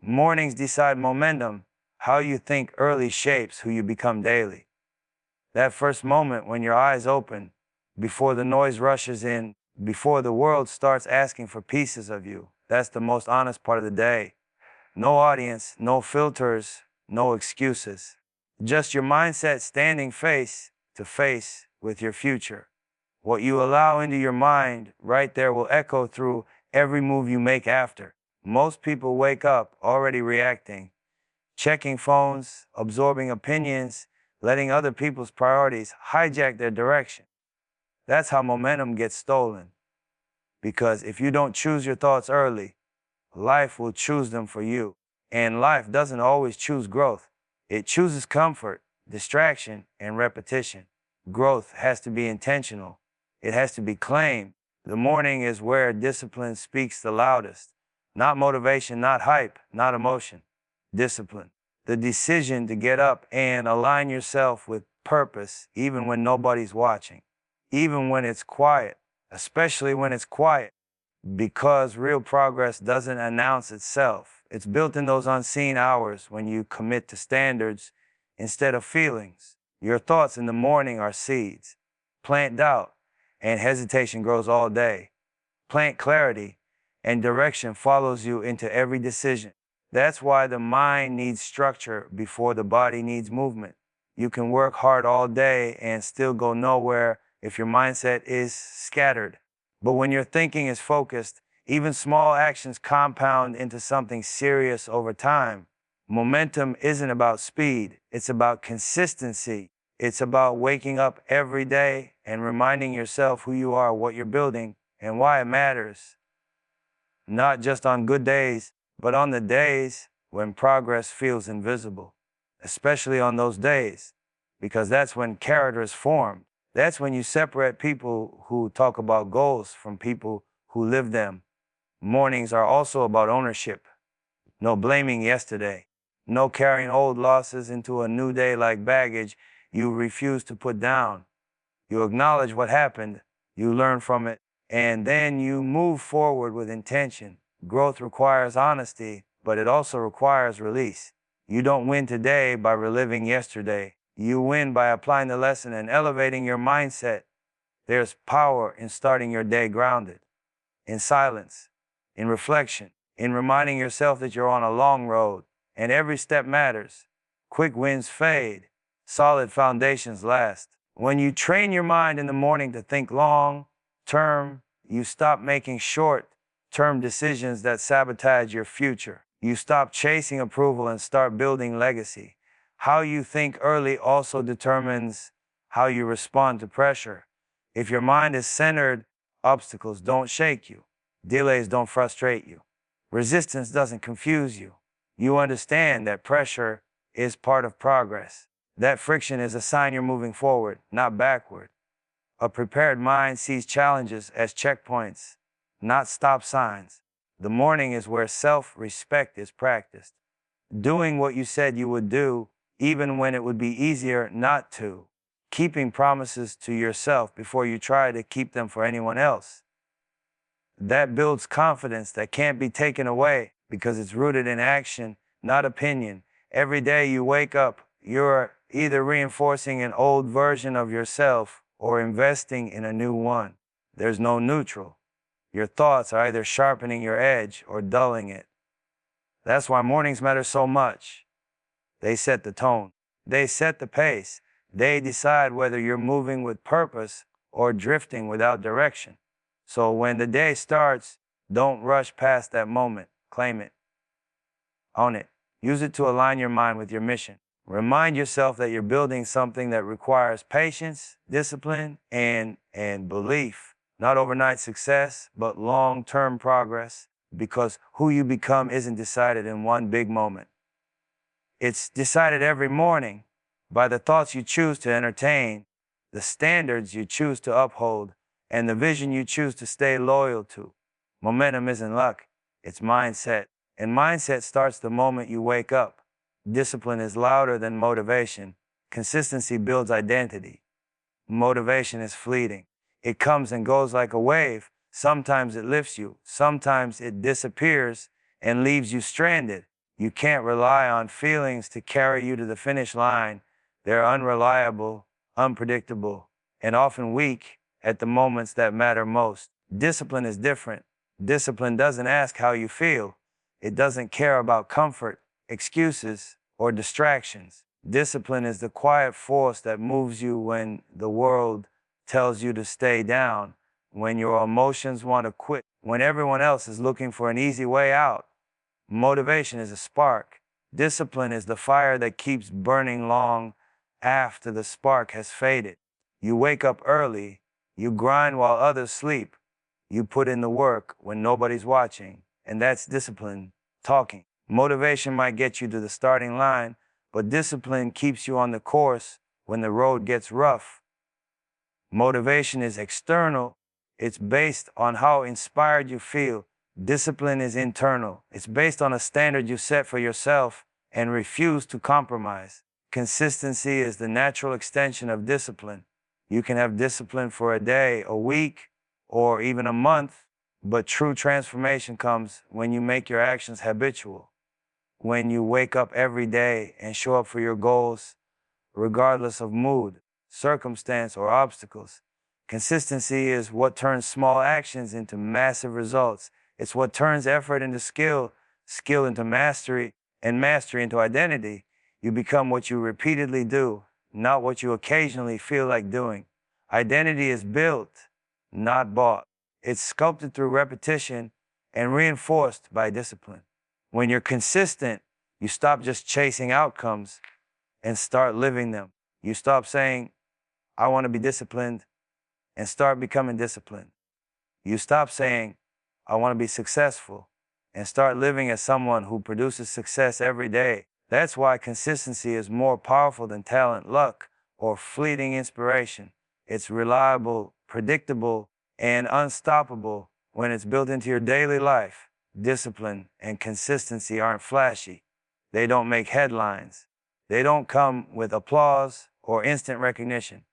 Mornings decide momentum. How you think early shapes who you become daily. That first moment when your eyes open, before the noise rushes in, before the world starts asking for pieces of you, that's the most honest part of the day. No audience, no filters, no excuses. Just your mindset standing face to face with your future. What you allow into your mind right there will echo through every move you make after. Most people wake up already reacting, checking phones, absorbing opinions, letting other people's priorities hijack their direction. That's how momentum gets stolen. Because if you don't choose your thoughts early, life will choose them for you. And life doesn't always choose growth. It chooses comfort, distraction, and repetition. Growth has to be intentional. It has to be claimed. The morning is where discipline speaks the loudest. Not motivation, not hype, not emotion. Discipline. The decision to get up and align yourself with purpose even when nobody's watching. Even when it's quiet. Especially when it's quiet. Because real progress doesn't announce itself. It's built in those unseen hours when you commit to standards instead of feelings. Your thoughts in the morning are seeds. Plant doubt, and hesitation grows all day. Plant clarity, and direction follows you into every decision. That's why the mind needs structure before the body needs movement. You can work hard all day and still go nowhere if your mindset is scattered. But when your thinking is focused, even small actions compound into something serious over time. Momentum isn't about speed, it's about consistency. It's about waking up every day and reminding yourself who you are, what you're building, and why it matters. Not just on good days, but on the days when progress feels invisible. Especially on those days, because that's when character is formed. That's when you separate people who talk about goals from people who live them. Mornings are also about ownership. No blaming yesterday. No carrying old losses into a new day like baggage you refuse to put down. You acknowledge what happened, you learn from it, and then you move forward with intention. Growth requires honesty, but it also requires release. You don't win today by reliving yesterday. You win by applying the lesson and elevating your mindset. There's power in starting your day grounded, in silence, in reflection, in reminding yourself that you're on a long road, and every step matters. Quick wins fade, solid foundations last. When you train your mind in the morning to think long term, you stop making short-term decisions that sabotage your future. You stop chasing approval and start building legacy. How you think early also determines how you respond to pressure. If your mind is centered, obstacles don't shake you. Delays don't frustrate you. Resistance doesn't confuse you. You understand that pressure is part of progress. That friction is a sign you're moving forward, not backward. A prepared mind sees challenges as checkpoints, not stop signs. The morning is where self-respect is practiced. Doing what you said you would do, even when it would be easier not to. Keeping promises to yourself before you try to keep them for anyone else. That builds confidence that can't be taken away because it's rooted in action, not opinion. Every day you wake up, you're either reinforcing an old version of yourself or investing in a new one. There's no neutral. Your thoughts are either sharpening your edge or dulling it. That's why mornings matter so much. They set the tone. They set the pace. They decide whether you're moving with purpose or drifting without direction. So when the day starts, don't rush past that moment. Claim it. Own it. Use it to align your mind with your mission. Remind yourself that you're building something that requires patience, discipline, and belief. Not overnight success, but long-term progress. Because who you become isn't decided in one big moment. It's decided every morning by the thoughts you choose to entertain, the standards you choose to uphold, and the vision you choose to stay loyal to. Momentum isn't luck, it's mindset. And mindset starts the moment you wake up. Discipline is louder than motivation. Consistency builds identity. Motivation is fleeting. It comes and goes like a wave. Sometimes it lifts you, sometimes it disappears and leaves you stranded. You can't rely on feelings to carry you to the finish line. They're unreliable, unpredictable, and often weak at the moments that matter most. Discipline is different. Discipline doesn't ask how you feel. It doesn't care about comfort, excuses, or distractions. Discipline is the quiet force that moves you when the world tells you to stay down, when your emotions want to quit, when everyone else is looking for an easy way out. Motivation is a spark. Discipline is the fire that keeps burning long after the spark has faded. You wake up early, you grind while others sleep, you put in the work when nobody's watching, and that's discipline talking. Motivation might get you to the starting line, but discipline keeps you on the course when the road gets rough. Motivation is external. It's based on how inspired you feel. Discipline is internal. It's based on a standard you set for yourself and refuse to compromise. Consistency is the natural extension of discipline. You can have discipline for a day, a week, or even a month, but true transformation comes when you make your actions habitual. When you wake up every day and show up for your goals, regardless of mood, circumstance, or obstacles. Consistency is what turns small actions into massive results. It's what turns effort into skill, skill into mastery, and mastery into identity. You become what you repeatedly do, not what you occasionally feel like doing. Identity is built, not bought. It's sculpted through repetition and reinforced by discipline. When you're consistent, you stop just chasing outcomes and start living them. You stop saying, I want to be disciplined, and start becoming disciplined. You stop saying, I want to be successful, and start living as someone who produces success every day. That's why consistency is more powerful than talent, luck, or fleeting inspiration. It's reliable, predictable, and unstoppable when it's built into your daily life. Discipline and consistency aren't flashy. They don't make headlines. They don't come with applause or instant recognition.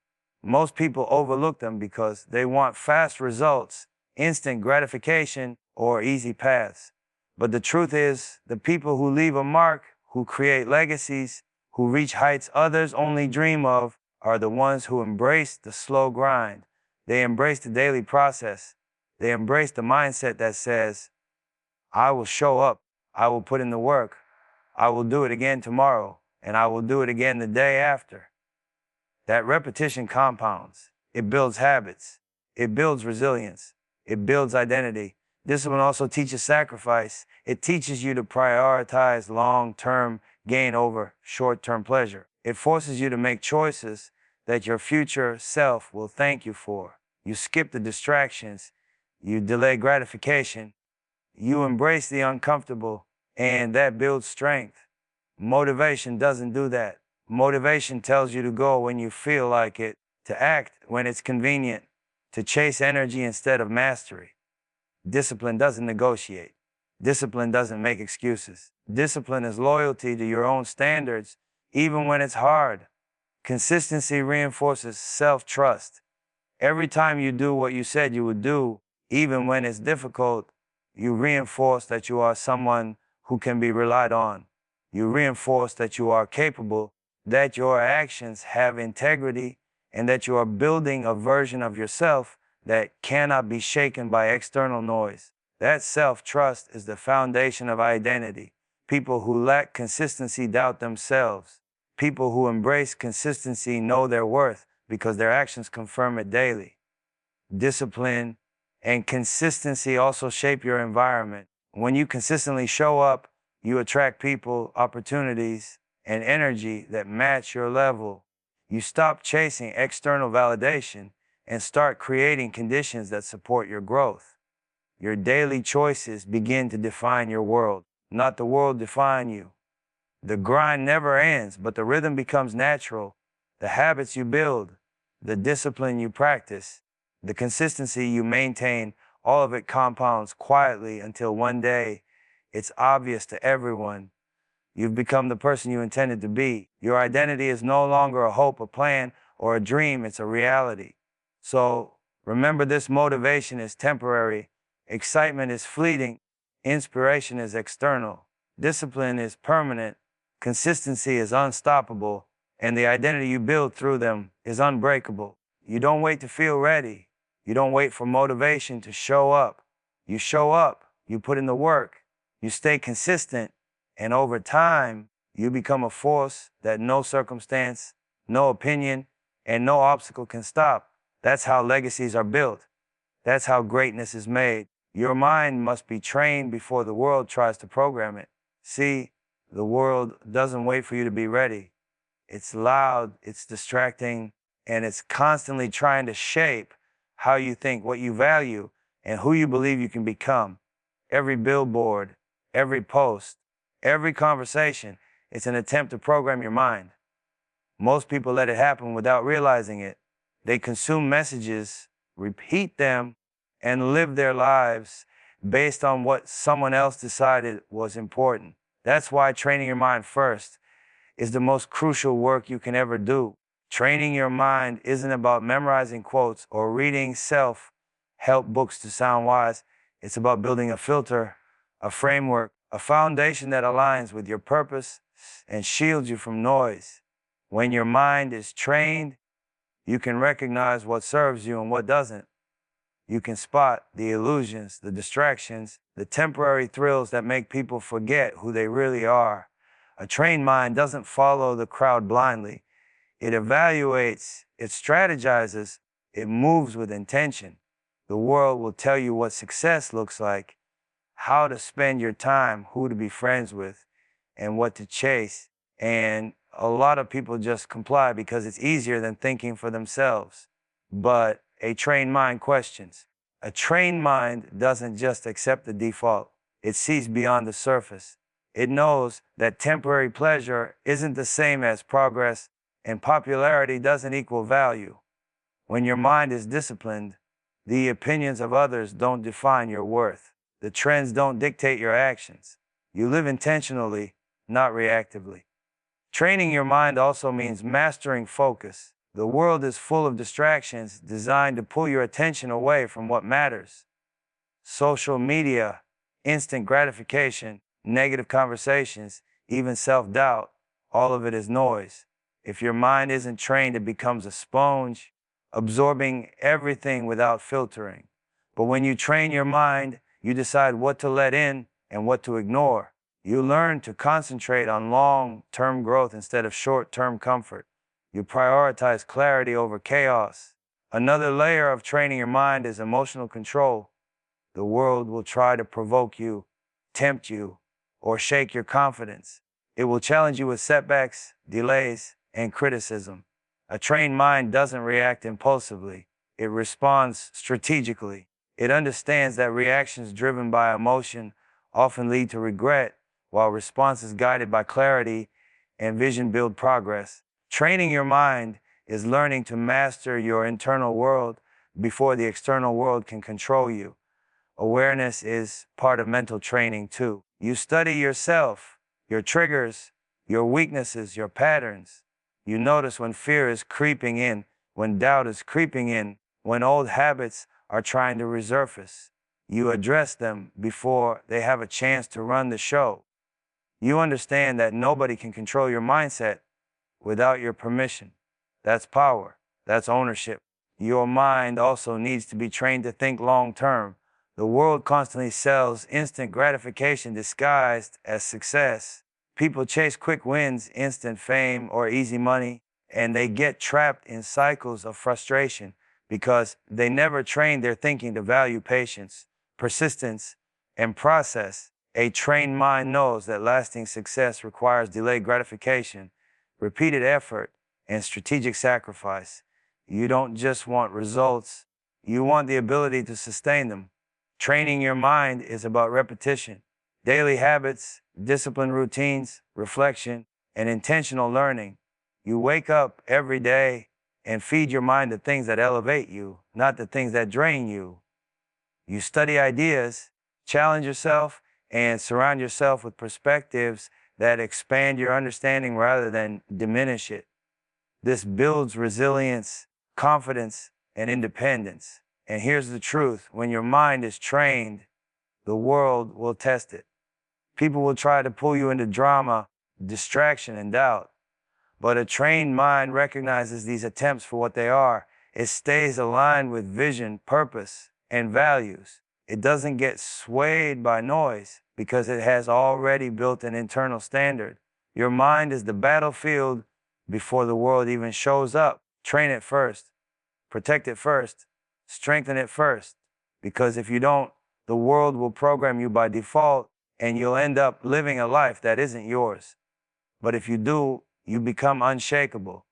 Most people overlook them because they want fast results, instant gratification, or easy paths. But the truth is, the people who leave a mark, who create legacies, who reach heights others only dream of, are the ones who embrace the slow grind. They embrace the daily process. They embrace the mindset that says, I will show up, I will put in the work, I will do it again tomorrow, and I will do it again the day after. That repetition compounds. It builds habits. It builds resilience. It builds identity. Discipline also teaches sacrifice. It teaches you to prioritize long-term gain over short-term pleasure. It forces you to make choices that your future self will thank you for. You skip the distractions. You delay gratification. You embrace the uncomfortable, and that builds strength. Motivation doesn't do that. Motivation tells you to go when you feel like it, to act when it's convenient, to chase energy instead of mastery. Discipline doesn't negotiate. Discipline doesn't make excuses. Discipline is loyalty to your own standards, even when it's hard. Consistency reinforces self-trust. Every time you do what you said you would do, even when it's difficult, you reinforce that you are someone who can be relied on. You reinforce that you are capable, that your actions have integrity, and that you are building a version of yourself that cannot be shaken by external noise. That self-trust is the foundation of identity. People who lack consistency doubt themselves. People who embrace consistency know their worth because their actions confirm it daily. Discipline and consistency also shape your environment. When you consistently show up, you attract people, opportunities, and energy that match your level. You stop chasing external validation and start creating conditions that support your growth. Your daily choices begin to define your world, not the world define you. The grind never ends, but the rhythm becomes natural. The habits you build, the discipline you practice, the consistency you maintain, all of it compounds quietly until one day it's obvious to everyone. You've become the person you intended to be. Your identity is no longer a hope, a plan, or a dream. It's a reality. So remember this: motivation is temporary. Excitement is fleeting. Inspiration is external. Discipline is permanent, consistency is unstoppable, and the identity you build through them is unbreakable. You don't wait to feel ready. You don't wait for motivation to show up. You show up, you put in the work, you stay consistent, and over time, you become a force that no circumstance, no opinion, and no obstacle can stop. That's how legacies are built. That's how greatness is made. Your mind must be trained before the world tries to program it. See, the world doesn't wait for you to be ready. It's loud, it's distracting, and it's constantly trying to shape how you think, what you value, and who you believe you can become. Every billboard, every post, every conversation, it's an attempt to program your mind. Most people let it happen without realizing it. They consume messages, repeat them, and live their lives based on what someone else decided was important. That's why training your mind first is the most crucial work you can ever do. Training your mind isn't about memorizing quotes or reading self-help books to sound wise. It's about building a filter, a framework, a foundation that aligns with your purpose and shields you from noise. When your mind is trained, you can recognize what serves you and what doesn't. You can spot the illusions, the distractions, the temporary thrills that make people forget who they really are. A trained mind doesn't follow the crowd blindly. It evaluates, it strategizes, it moves with intention. The world will tell you what success looks like, how to spend your time, who to be friends with, and what to chase. And a lot of people just comply because it's easier than thinking for themselves. But a trained mind questions. A trained mind doesn't just accept the default. It sees beyond the surface. It knows that temporary pleasure isn't the same as progress, and popularity doesn't equal value. When your mind is disciplined, the opinions of others don't define your worth. The trends don't dictate your actions. You live intentionally, not reactively. Training your mind also means mastering focus. The world is full of distractions designed to pull your attention away from what matters. Social media, instant gratification, negative conversations, even self-doubt, all of it is noise. If your mind isn't trained, it becomes a sponge, absorbing everything without filtering. But when you train your mind, you decide what to let in and what to ignore. You learn to concentrate on long-term growth instead of short-term comfort. You prioritize clarity over chaos. Another layer of training your mind is emotional control. The world will try to provoke you, tempt you, or shake your confidence. It will challenge you with setbacks, delays, and criticism. A trained mind doesn't react impulsively. It responds strategically. It understands that reactions driven by emotion often lead to regret, while responses guided by clarity and vision build progress. Training your mind is learning to master your internal world before the external world can control you. Awareness is part of mental training too. You study yourself, your triggers, your weaknesses, your patterns. You notice when fear is creeping in, when doubt is creeping in, when old habits are trying to resurface. You address them before they have a chance to run the show. You understand that nobody can control your mindset without your permission. That's power. That's ownership. Your mind also needs to be trained to think long term. The world constantly sells instant gratification disguised as success. People chase quick wins, instant fame, or easy money, and they get trapped in cycles of frustration because they never trained their thinking to value patience, persistence, and process. A trained mind knows that lasting success requires delayed gratification, repeated effort, and strategic sacrifice. You don't just want results, you want the ability to sustain them. Training your mind is about repetition, daily habits, disciplined routines, reflection, and intentional learning. You wake up every day and feed your mind the things that elevate you, not the things that drain you. You study ideas, challenge yourself, and surround yourself with perspectives that expand your understanding rather than diminish it. This builds resilience, confidence, and independence. And here's the truth, when your mind is trained, the world will test it. People will try to pull you into drama, distraction, and doubt. But a trained mind recognizes these attempts for what they are. It stays aligned with vision, purpose, and values. It doesn't get swayed by noise because it has already built an internal standard. Your mind is the battlefield before the world even shows up. Train it first, protect it first, strengthen it first. Because if you don't, the world will program you by default and you'll end up living a life that isn't yours. But if you do, you become unshakable.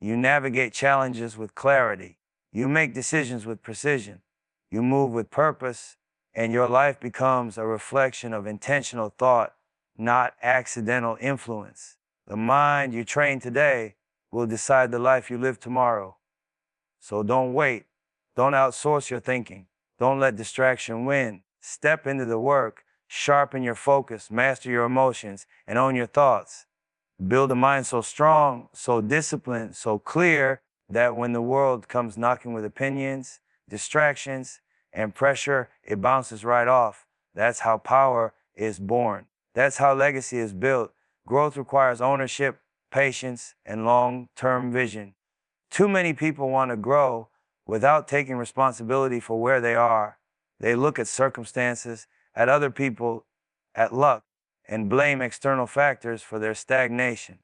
You navigate challenges with clarity. You make decisions with precision. You move with purpose, and your life becomes a reflection of intentional thought, not accidental influence. The mind you train today will decide the life you live tomorrow. So don't wait. Don't outsource your thinking. Don't let distraction win. Step into the work, sharpen your focus, master your emotions, and own your thoughts. Build a mind so strong, so disciplined, so clear that when the world comes knocking with opinions, distractions, and pressure, it bounces right off. That's how power is born. That's how legacy is built. Growth requires ownership, patience, and long-term vision. Too many people want to grow without taking responsibility for where they are. They look at circumstances, at other people, at luck, and blame external factors for their stagnation.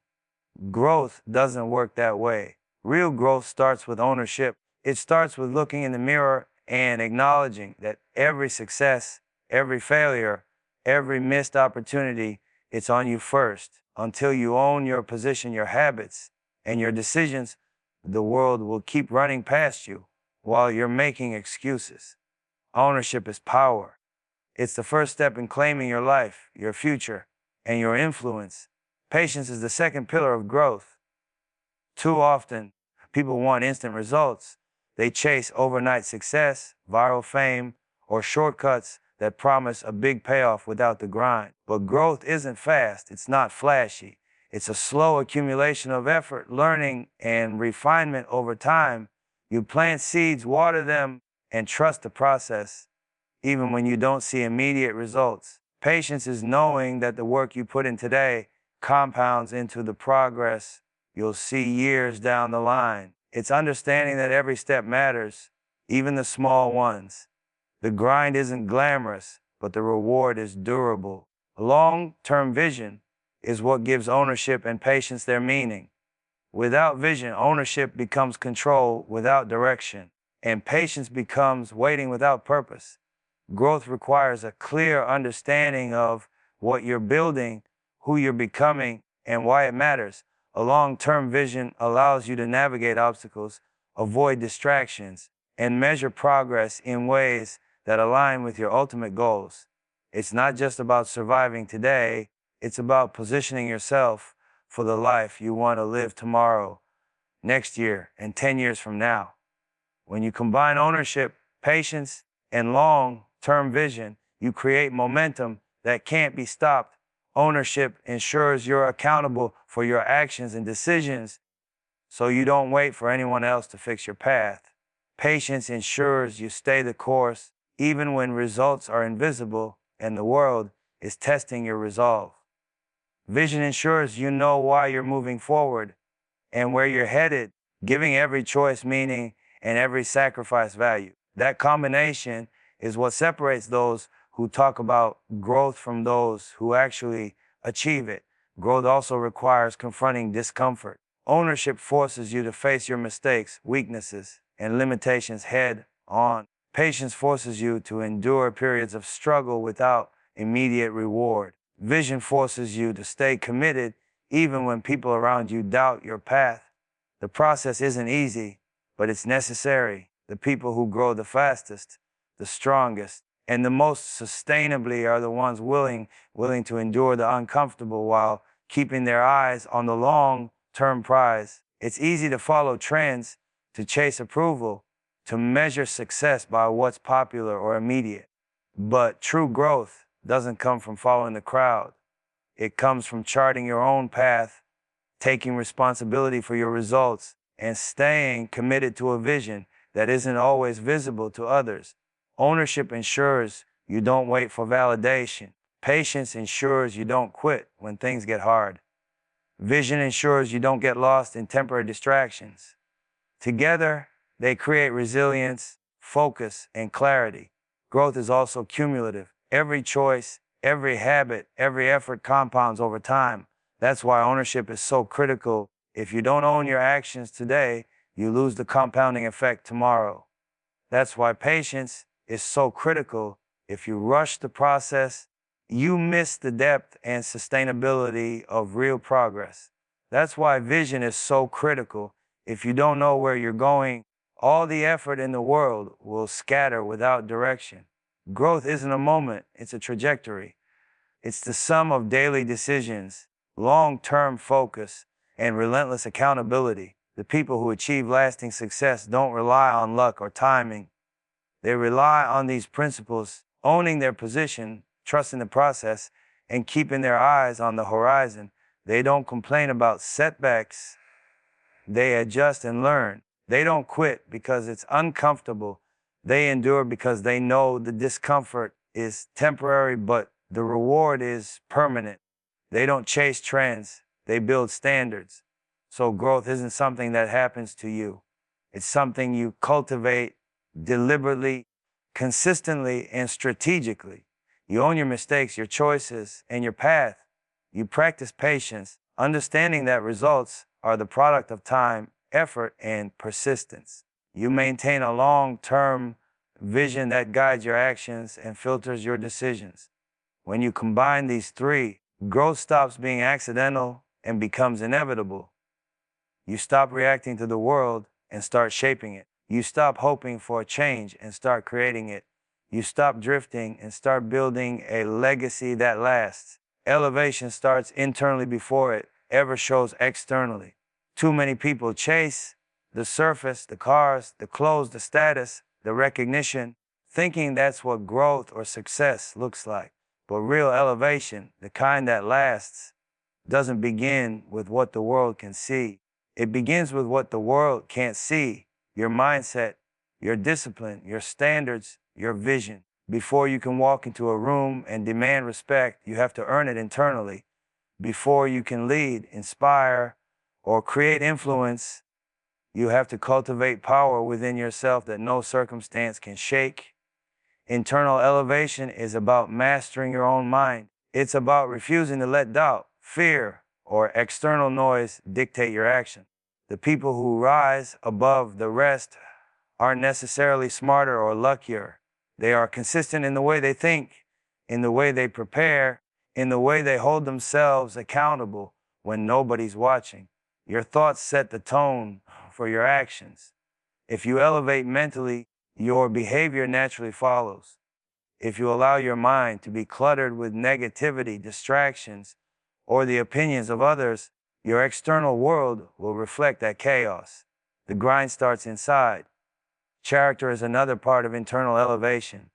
Growth doesn't work that way. Real growth starts with ownership. It starts with looking in the mirror and acknowledging that every success, every failure, every missed opportunity, it's on you first. Until you own your position, your habits, and your decisions, the world will keep running past you while you're making excuses. Ownership is power. It's the first step in claiming your life, your future, and your influence. Patience is the second pillar of growth. Too often, people want instant results. They chase overnight success, viral fame, or shortcuts that promise a big payoff without the grind. But growth isn't fast. It's not flashy. It's a slow accumulation of effort, learning, and refinement over time. You plant seeds, water them, and trust the process, even when you don't see immediate results. Patience is knowing that the work you put in today compounds into the progress you'll see years down the line. It's understanding that every step matters, even the small ones. The grind isn't glamorous, but the reward is durable. Long-term vision is what gives ownership and patience their meaning. Without vision, ownership becomes control without direction, and patience becomes waiting without purpose. Growth requires a clear understanding of what you're building, who you're becoming, and why it matters. A long-term vision allows you to navigate obstacles, avoid distractions, and measure progress in ways that align with your ultimate goals. It's not just about surviving today, it's about positioning yourself for the life you want to live tomorrow, next year, and 10 years from now. When you combine ownership, patience, and long-term vision, you create momentum that can't be stopped. Ownership ensures you're accountable for your actions and decisions, so you don't wait for anyone else to fix your path. Patience ensures you stay the course, even when results are invisible and the world is testing your resolve. Vision ensures you know why you're moving forward and where you're headed, giving every choice meaning and every sacrifice value. That combination is what separates those who talk about growth from those who actually achieve it. Growth also requires confronting discomfort. Ownership forces you to face your mistakes, weaknesses, and limitations head on. Patience forces you to endure periods of struggle without immediate reward. Vision forces you to stay committed even when people around you doubt your path. The process isn't easy, but it's necessary. The people who grow the fastest, the strongest, and the most sustainably are the ones willing to endure the uncomfortable while keeping their eyes on the long-term prize. It's easy to follow trends, to chase approval, to measure success by what's popular or immediate. But true growth doesn't come from following the crowd. It comes from charting your own path, taking responsibility for your results, and staying committed to a vision that isn't always visible to others. Ownership ensures you don't wait for validation. Patience ensures you don't quit when things get hard. Vision ensures you don't get lost in temporary distractions. Together, they create resilience, focus, and clarity. Growth is also cumulative. Every choice, every habit, every effort compounds over time. That's why ownership is so critical. If you don't own your actions today, you lose the compounding effect tomorrow. That's why patience is so critical. If you rush the process, you miss the depth and sustainability of real progress. That's why vision is so critical. If you don't know where you're going, all the effort in the world will scatter without direction. Growth isn't a moment, it's a trajectory. It's the sum of daily decisions, long-term focus, and relentless accountability. The people who achieve lasting success don't rely on luck or timing. They rely on these principles, owning their position, trusting the process, and keeping their eyes on the horizon. They don't complain about setbacks. They adjust and learn. They don't quit because it's uncomfortable. They endure because they know the discomfort is temporary, but the reward is permanent. They don't chase trends. They build standards. So growth isn't something that happens to you. It's something you cultivate deliberately, consistently, and strategically. You own your mistakes, your choices, and your path. You practice patience, understanding that results are the product of time, effort, and persistence. You maintain a long-term vision that guides your actions and filters your decisions. When you combine these three, growth stops being accidental and becomes inevitable. You stop reacting to the world and start shaping it. You stop hoping for a change and start creating it. You stop drifting and start building a legacy that lasts. Elevation starts internally before it ever shows externally. Too many people chase the surface, the cars, the clothes, the status, the recognition, thinking that's what growth or success looks like. But real elevation, the kind that lasts, doesn't begin with what the world can see. It begins with what the world can't see. Your mindset, your discipline, your standards, your vision. Before you can walk into a room and demand respect, you have to earn it internally. Before you can lead, inspire, or create influence, you have to cultivate power within yourself that no circumstance can shake. Internal elevation is about mastering your own mind. It's about refusing to let doubt, fear, or external noise dictate your action. The people who rise above the rest aren't necessarily smarter or luckier. They are consistent in the way they think, in the way they prepare, in the way they hold themselves accountable when nobody's watching. Your thoughts set the tone for your actions. If you elevate mentally, your behavior naturally follows. If you allow your mind to be cluttered with negativity, distractions, or the opinions of others, your external world will reflect that chaos. The grind starts inside. Character is another part of internal elevation.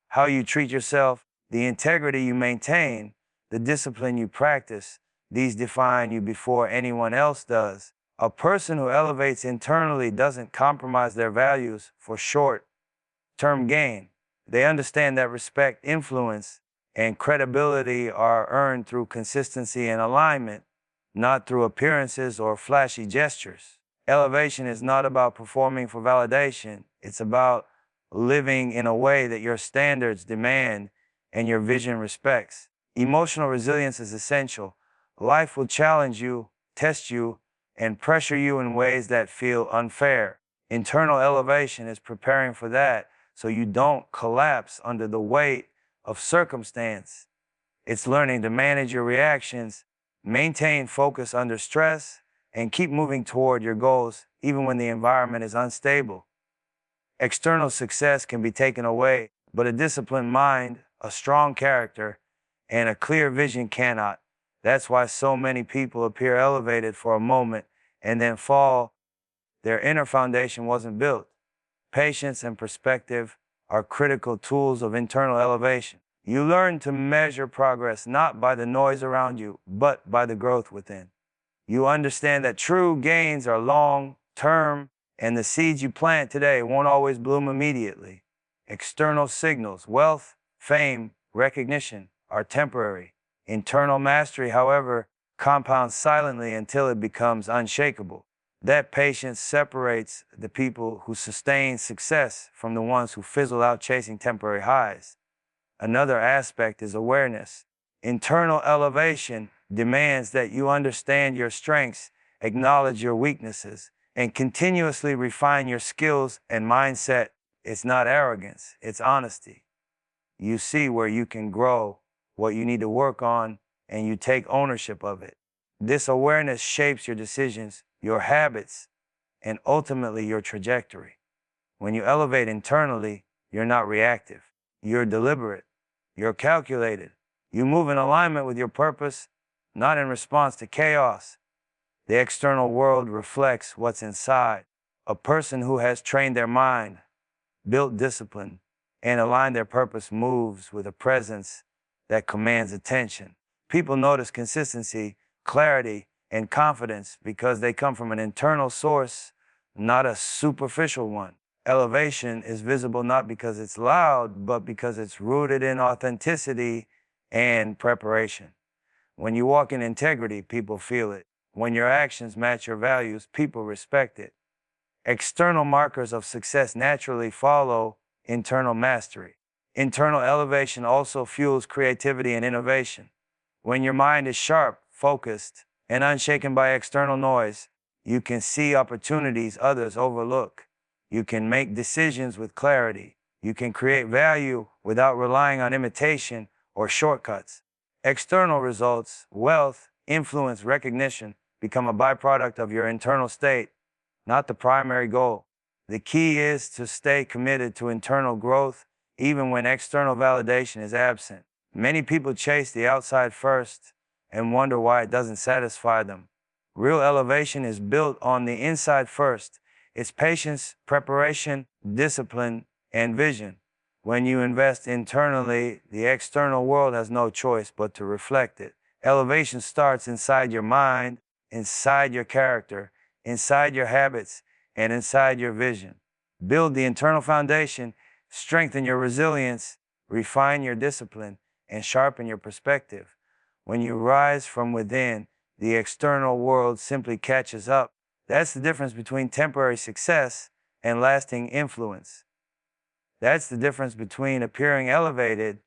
How you treat yourself, the integrity you maintain, the discipline you practice, these define you before anyone else does. A person who elevates internally doesn't compromise their values for short-term gain. They understand that respect, influence, and credibility are earned through consistency and alignment, not through appearances or flashy gestures. Elevation is not about performing for validation. It's about living in a way that your standards demand and your vision respects. Emotional resilience is essential. Life will challenge you, test you, and pressure you in ways that feel unfair. Internal elevation is preparing for that so you don't collapse under the weight of circumstance. It's learning to manage your reactions, maintain focus under stress, and keep moving toward your goals even when the environment is unstable. External success can be taken away, but a disciplined mind, a strong character, and a clear vision cannot. That's why so many people appear elevated for a moment and then fall. Their inner foundation wasn't built. Patience and perspective are critical tools of internal elevation. You learn to measure progress not by the noise around you, but by the growth within. You understand that true gains are long-term, and the seeds you plant today won't always bloom immediately. External signals, wealth, fame, recognition are temporary. Internal mastery, however, compounds silently until it becomes unshakable. That patience separates the people who sustain success from the ones who fizzle out chasing temporary highs. Another aspect is awareness. Internal elevation demands that you understand your strengths, acknowledge your weaknesses, and continuously refine your skills and mindset. It's not arrogance, it's honesty. You see where you can grow, what you need to work on, and you take ownership of it. This awareness shapes your decisions, your habits, and ultimately your trajectory. When you elevate internally, you're not reactive. You're deliberate. You're calculated. You move in alignment with your purpose, not in response to chaos. The external world reflects what's inside. A person who has trained their mind, built discipline, and aligned their purpose moves with a presence that commands attention. People notice consistency, clarity, and confidence because they come from an internal source, not a superficial one. Elevation is visible not because it's loud, but because it's rooted in authenticity and preparation. When you walk in integrity, people feel it. When your actions match your values, people respect it. External markers of success naturally follow internal mastery. Internal elevation also fuels creativity and innovation. When your mind is sharp, focused, and unshaken by external noise, you can see opportunities others overlook. You can make decisions with clarity. You can create value without relying on imitation or shortcuts. External results, wealth, influence, recognition become a byproduct of your internal state, not the primary goal. The key is to stay committed to internal growth even when external validation is absent. Many people chase the outside first and wonder why it doesn't satisfy them. Real elevation is built on the inside first. It's patience, preparation, discipline, and vision. When you invest internally, the external world has no choice but to reflect it. Elevation starts inside your mind, inside your character, inside your habits, and inside your vision. Build the internal foundation, strengthen your resilience, refine your discipline, and sharpen your perspective. When you rise from within, the external world simply catches up. That's the difference between temporary success and lasting influence. That's the difference between appearing elevated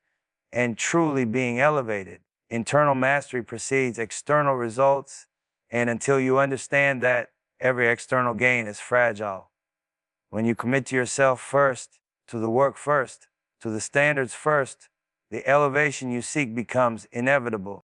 and truly being elevated. Internal mastery precedes external results, and until you understand that, every external gain is fragile. When you commit to yourself first, to the work first, to the standards first, the elevation you seek becomes inevitable.